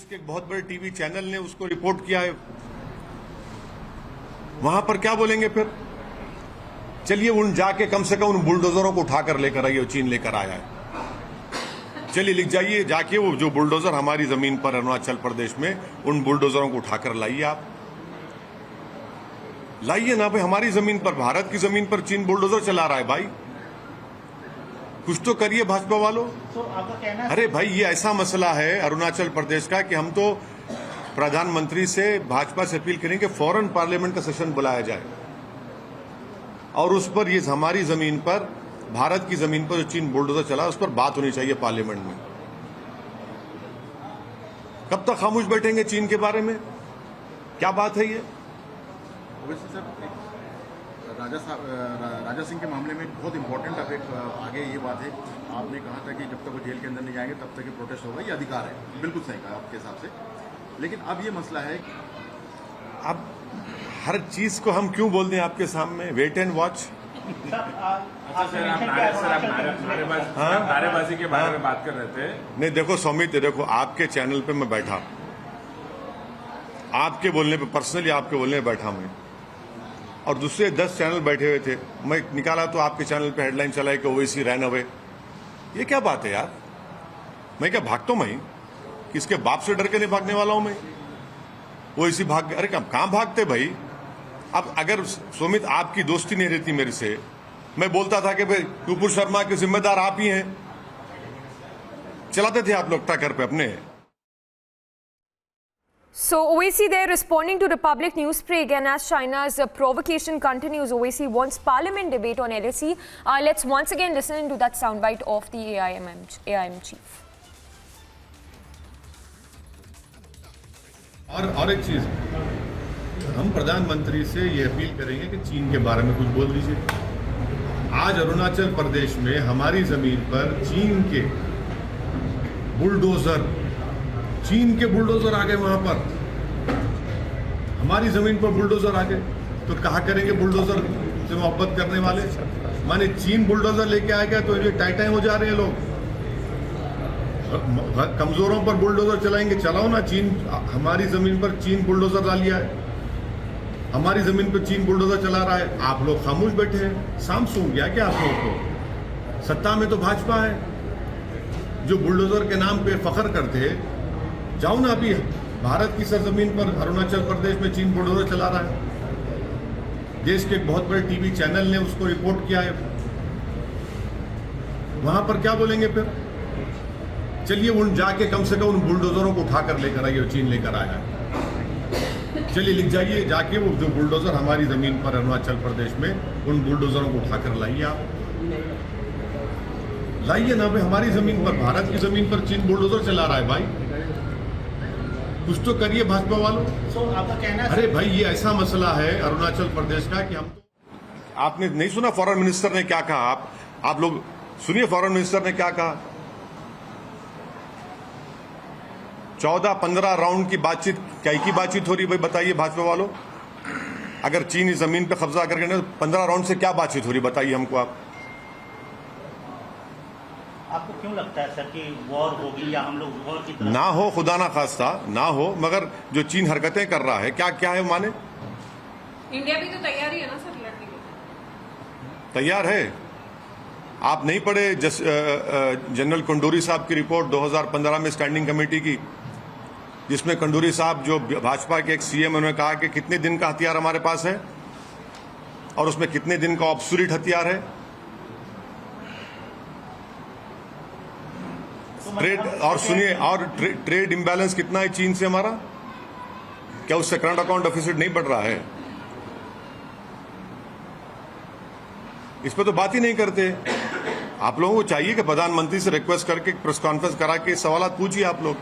देश के एक बहुत बड़े टीवी चैनल ने उसको रिपोर्ट किया है। वहां पर क्या बोलेंगे फिर? चलिए उन जाके कम से कम उन बुलडोजरों को उठाकर लेकर आइए, चीन लेकर आया है। चलिए लिख जाइए जाके वो जो बुलडोजर हमारी जमीन पर अरुणाचल प्रदेश में, उन बुलडोजरों को उठाकर लाइए। आप लाइए ना भाई, हमारी जमीन पर, भारत की जमीन पर चीन बुलडोजर चला रहा है भाई। कुछ तो करिए भाजपा वालों। आपका कहना है अरे भाई, ये ऐसा मसला है अरुणाचल प्रदेश का कि हम तो प्रधानमंत्री से, भाजपा से अपील करेंगे फौरन पार्लियामेंट का सेशन बुलाया जाए और उस पर ये हमारी जमीन पर, भारत की जमीन पर जो चीन बुलडोजर चला उस पर बात होनी चाहिए पार्लियामेंट में। कब तक खामोश बैठेंगे चीन के बारे में? क्या बात है ये? वैसे सर, राजा सिंह के मामले में बहुत इंपॉर्टेंट अपडेट आगे ये बात है, आपने कहा था कि जब तक वो जेल के अंदर नहीं जाएंगे तब तक ये प्रोटेस्ट होगा, ये अधिकार है, बिल्कुल सही कहा आपके हिसाब से। लेकिन अब ये मसला है, अब हर चीज को हम क्यों बोल दें आपके सामने? Wait and watch. अच्छा सर, आप नारेबाजी के बारे में बात कर रहे थे। नहीं देखो सौमित, देखो आपके चैनल पे मैं बैठा, आपके बोलने पे, पर्सनली आपके बोलने पे बैठा मैं, और दूसरे 10 चैनल बैठे हुए थे। मैं निकाला तो आपके चैनल पे हेडलाइन चला है कि ओवैसी रैन अवे। ये क्या बात है यार? मैं क्या भागता हूं? मैं किसके बाप से डर के नहीं भागने वाला हूं मैं। ओवैसी भाग, अरे कहां भागते भाई? अब अगर सुमित आपकी दोस्ती नहीं रहती मेरे से, मैं बोलता था कि भाई नुपुर शर्मा के जिम्मेदार आप ही हैं, चलाते थे आप लोग ट्रैकर पे अपने। So OAC there responding to Republic News Spray again as China's provocation continues. OAC wants parliament debate on LAC. Let's once again listen into that soundbite of the AIM chief. और एक चीज, हम प्रधानमंत्री से ये appeal करेंगे कि चीन के बारे में कुछ बोल दीजिए। आज अरुणाचल प्रदेश में हमारी जमीन पर चीन के बुलडोजर आ गए, वहां पर हमारी जमीन पर बुलडोजर आ गए, तो कहा करेंगे बुलडोजर से मोहब्बत करने वाले? माने चीन बुलडोजर लेके आ गया तो ये टाइटाई हो जा रहे हैं लोग। कमजोरों पर बुलडोजर चलाएंगे, चलाओ ना। चीन हमारी जमीन पर चीन बुलडोजर ला लिया है, हमारी जमीन पर चीन बुलडोजर चला रहा है, आप लोग खामोश बैठे हैं। शाम सो गया क्या आप लोगों को? सत्ता में तो भाजपा है, जो बुलडोजर के नाम पे फख्र करते हैं। जाओ ना, अभी भारत की सरजमीन पर अरुणाचल प्रदेश में चीन बुलडोजर चला रहा है। देश के एक बहुत बड़े टीवी चैनल ने उसको रिपोर्ट किया है। वहां पर क्या बोलेंगे फिर? चलिए उन जाके कम से कम उन बुलडोजरों को उठाकर लेकर आइए, चीन लेकर आया है। चलिए लिख जाइए जाके वो जो बुलडोजर हमारी जमीन पर अरुणाचल प्रदेश में, उन बुलडोजरों को उठाकर लाइए। आप लाइए ना भाई, हमारी जमीन पर, भारत की जमीन पर चीन बुलडोजर चला रहा है भाई। कुछ तो करिए भाजपा वालों। आपका कहना है अरे भाई, ये ऐसा मसला है अरुणाचल प्रदेश का कि हम तो, आपने नहीं सुना फॉरेन मिनिस्टर ने क्या कहा? आप लोग सुनिए फॉरेन मिनिस्टर ने क्या कहा। 14-15 राउंड की बातचीत, क्या की बातचीत हो रही भाई? बताइए भाजपा वालों, अगर चीन इस जमीन पे कब्जा करके 15 राउंड से क्या बातचीत हो रही, बताइए हमको आप। आपको क्यों लगता है सर कि वॉर होगी या हम लोग वॉर की तरफ? ना हो, खुदा ना खास्ता ना हो, मगर जो चीन हरकतें कर रहा है, क्या क्या है माने? इंडिया भी तो तैयार ही है ना सर लड़ने के? तैयार है। आप नहीं पढ़े जनरल कंडोरी साहब की रिपोर्ट 2015 में स्टैंडिंग कमेटी की, जिसमें कंडोरी साहब जो भाजपा के एक सीएम, उन्होंने कहा कि कितने दिन का हथियार हमारे पास है और उसमें कितने दिन का ऑब्सोलीट हथियार है। ट्रेड, और सुनिए, और ट्रेड इम्बैलेंस कितना है चीन से हमारा? क्या उससे करंट अकाउंट डेफिसिट नहीं बढ़ रहा है? इस पर तो बात ही नहीं करते। आप लोगों को चाहिए कि प्रधानमंत्री से रिक्वेस्ट करके प्रेस कॉन्फ्रेंस करा के सवाल पूछिए आप लोग।